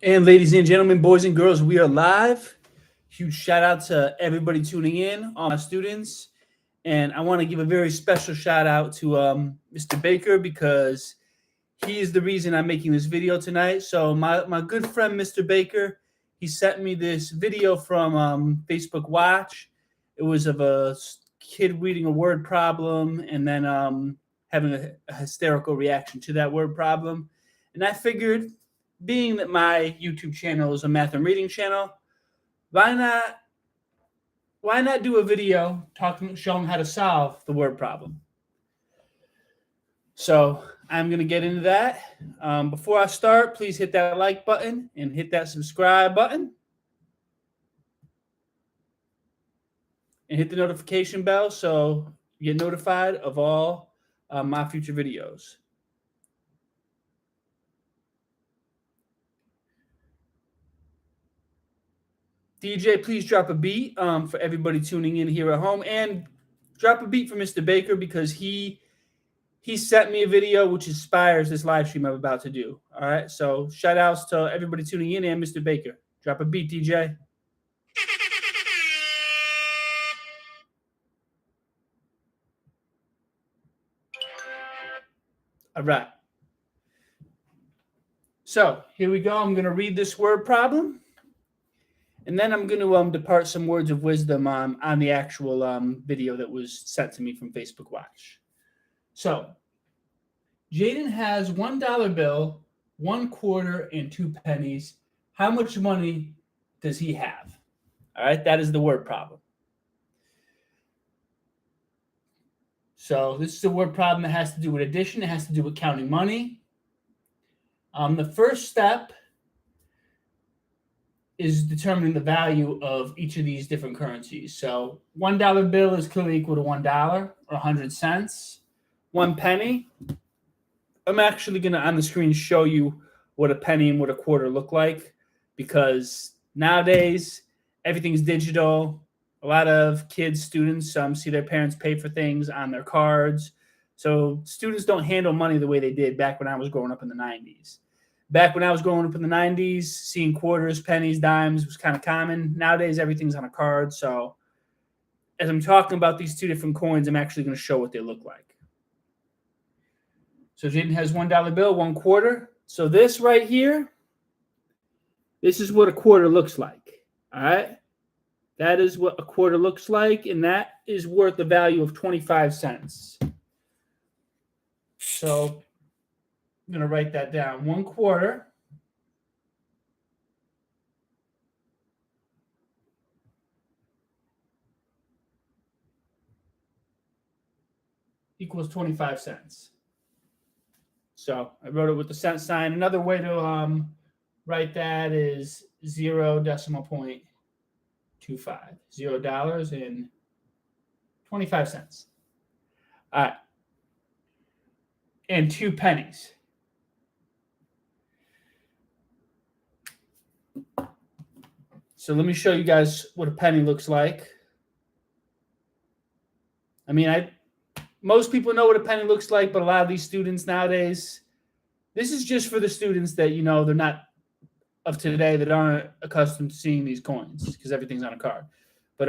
And ladies and gentlemen, boys and girls, we are live. Huge shout out to everybody tuning in, all my students. And I want to give a very special shout out to Mr. Baker because he is the reason I'm making this video tonight. So my good friend, Mr. Baker, he sent me this video from Facebook Watch. It was of a kid reading a word problem and then having a hysterical reaction to that word problem. And I figured, being that my YouTube channel is a math and reading channel, why not do a video showing how to solve the word problem? So I'm going to get into that. Before I start, please hit that like button and hit that subscribe button. And hit the notification bell so you get notified of all my future videos. DJ, please drop a beat for everybody tuning in here at home, and drop a beat for Mr. Baker because he sent me a video which inspires this live stream I'm about to do. All right, so shout outs to everybody tuning in and Mr. Baker. Drop a beat, DJ. All right. So here we go. I'm going to read this word problem. And then I'm going to depart some words of wisdom on the actual video that was sent to me from Facebook Watch. So, Jaden has $1 bill, 1 quarter, and 2 pennies. How much money does he have? All right, that is the word problem. So this is a word problem that has to do with addition. It has to do with counting money. The first step is determining the value of each of these different currencies. So $1 bill is clearly equal to $1 or 100 cents. 1 penny. I'm actually going to on the screen show you what a penny and what a quarter look like, because nowadays everything's digital. A lot of kids, students see their parents pay for things on their cards. So students don't handle money the way they did back when I was growing up in the 90s. Back when I was growing up in the 90s, seeing quarters, pennies, dimes was kind of common. Nowadays, everything's on a card. So as I'm talking about these two different coins, I'm actually going to show what they look like. So Jaden has $1 bill, 1 quarter. So this right here, this is what a quarter looks like. All right. That is what a quarter looks like, and that is worth the value of 25 cents. So I'm going to write that down. 1 quarter equals 25 cents. So I wrote it with the cent sign. Another way to write that is 0.25. $0.25. All right. And 2 pennies. So let me show you guys what a penny looks like. I mean, most people know what a penny looks like, but a lot of these students nowadays, this is just for the students that, they're not of today, that aren't accustomed to seeing these coins because everything's on a card. But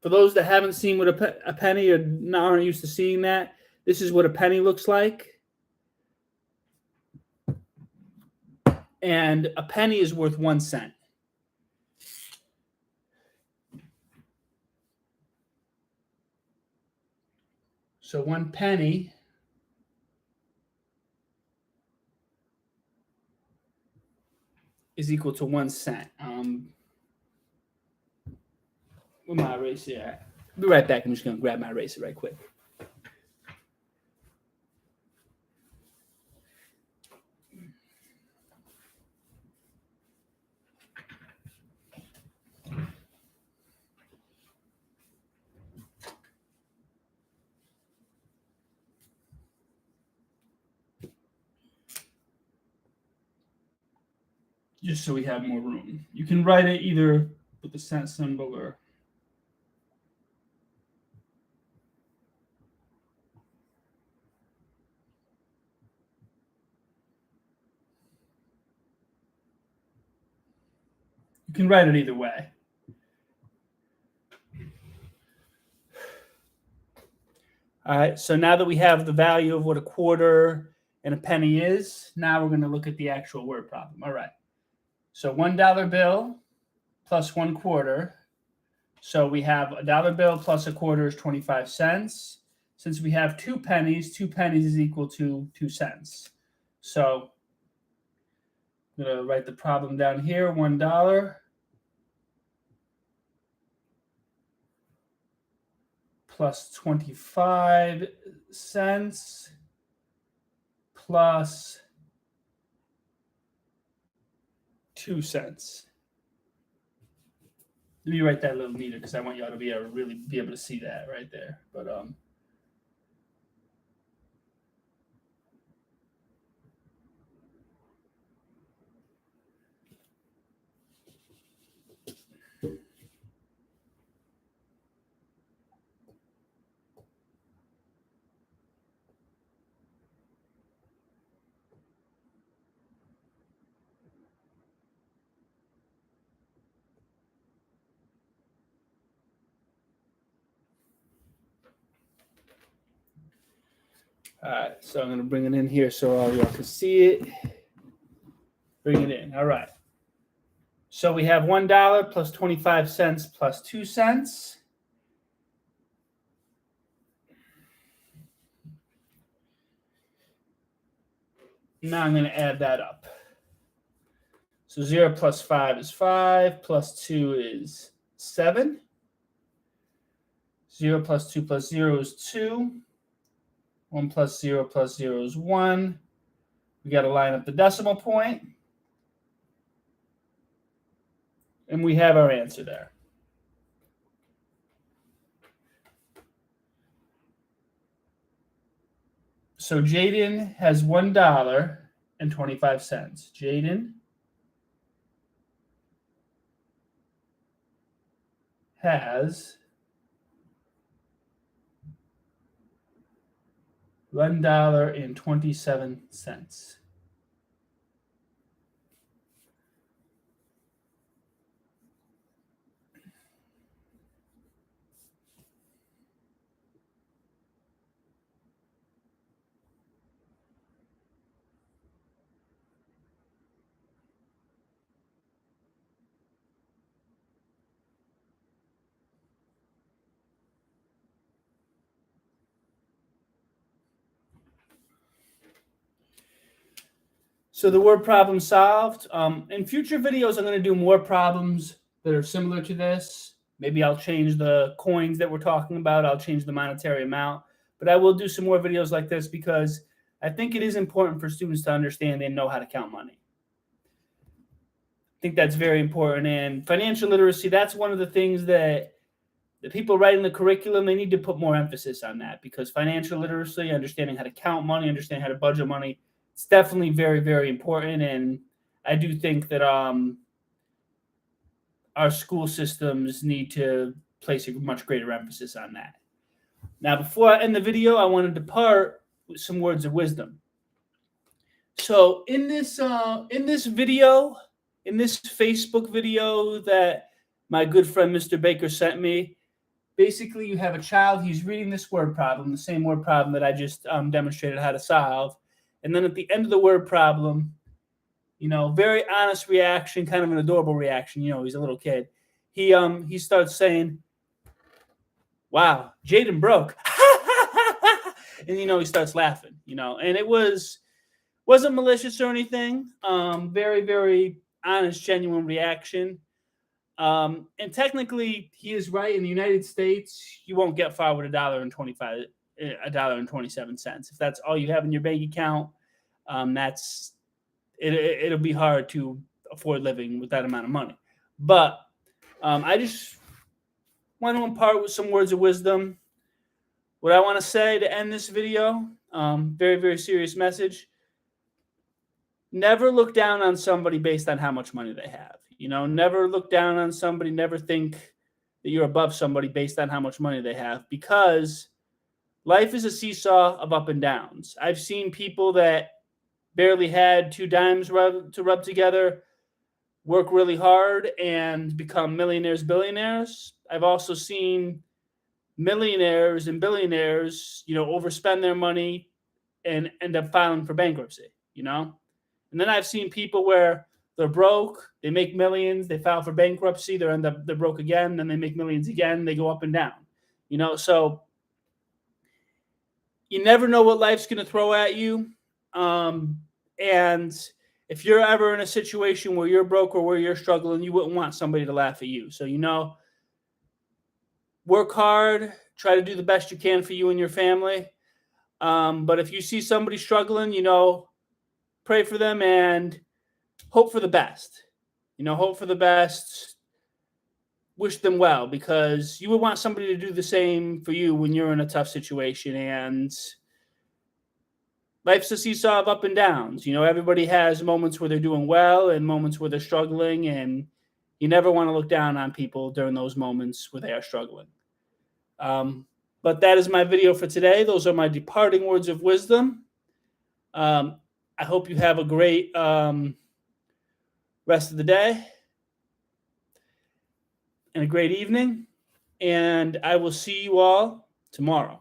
for those that haven't seen what a penny or aren't used to seeing that, this is what a penny looks like. And a penny is worth 1 cent. So 1 penny is equal to 1 cent. Where my eraser at? I'll be right back. I'm just going to grab my eraser right quick. Just so we have more room. You can write it either with the cent symbol or You can write it either way. All right, so now that we have the value of what a quarter and a penny is, now we're going to look at the actual word problem. All right, so $1 bill plus 1 quarter. So we have a dollar bill plus a quarter is 25 cents. Since we have 2 pennies is equal to 2 cents. So I'm going to write the problem down here, $1 plus 25 cents plus 2 cents. Let me write that a little neater because I want y'all to be able to really be able to see that right there. But all right, so I'm going to bring it in here so all y'all can see it. Bring it in. All right. So we have $1 plus 25 cents plus 2 cents. Now I'm going to add that up. So 0 plus 5 is 5, plus 2 is 7. 0 plus 2 plus 0 is 2. 1 plus 0 plus 0 is 1. We got to line up the decimal point. And we have our answer there. So Jaden has $1.25. Jaden has $1.27. So the word problem solved. In future videos, I'm going to do more problems that are similar to this. Maybe I'll change the coins that we're talking about. I'll change the monetary amount. But I will do some more videos like this because I think it is important for students to understand and know how to count money. I think that's very important. And financial literacy, that's one of the things that the people writing the curriculum, they need to put more emphasis on that because financial literacy, understanding how to count money, understanding how to budget money, it's definitely very, very important. And I do think that our school systems need to place a much greater emphasis on that. Now, before I end the video, I want to depart with some words of wisdom. So in this video, in this Facebook video that my good friend Mr. Baker sent me, basically you have a child, he's reading this word problem, the same word problem that I just demonstrated how to solve. And then at the end of the word problem, very honest reaction, kind of an adorable reaction. He's a little kid. He starts saying, "Wow, Jaden broke," and he starts laughing. And it wasn't malicious or anything. Very, very honest, genuine reaction. And technically, he is right. In the United States, you won't get far with $1.27. If that's all you have in your bank account, it'll be hard to afford living with that amount of money. But I just want to impart with some words of wisdom. What I want to say to end this video, very, very serious message. Never look down on somebody based on how much money they have. Never look down on somebody. Never think that you're above somebody based on how much money they have, because life is a seesaw of up and downs. I've seen people that barely had 2 dimes to rub together work really hard and become millionaires, billionaires. I've also seen millionaires and billionaires, overspend their money and end up filing for bankruptcy, And then I've seen people where they're broke, they make millions, they file for bankruptcy, they're broke again, then they make millions again, they go up and down. So you never know what life's going to throw at you. And if you're ever in a situation where you're broke or where you're struggling, you wouldn't want somebody to laugh at you. So, work hard, try to do the best you can for you and your family. But if you see somebody struggling, pray for them and hope for the best. Hope for the best. Wish them well, because you would want somebody to do the same for you when you're in a tough situation. And life's a seesaw of up and downs. Everybody has moments where they're doing well and moments where they're struggling, and you never want to look down on people during those moments where they are struggling. But that is my video for today. Those are my departing words of wisdom. I hope you have a great rest of the day and a great evening, and I will see you all tomorrow.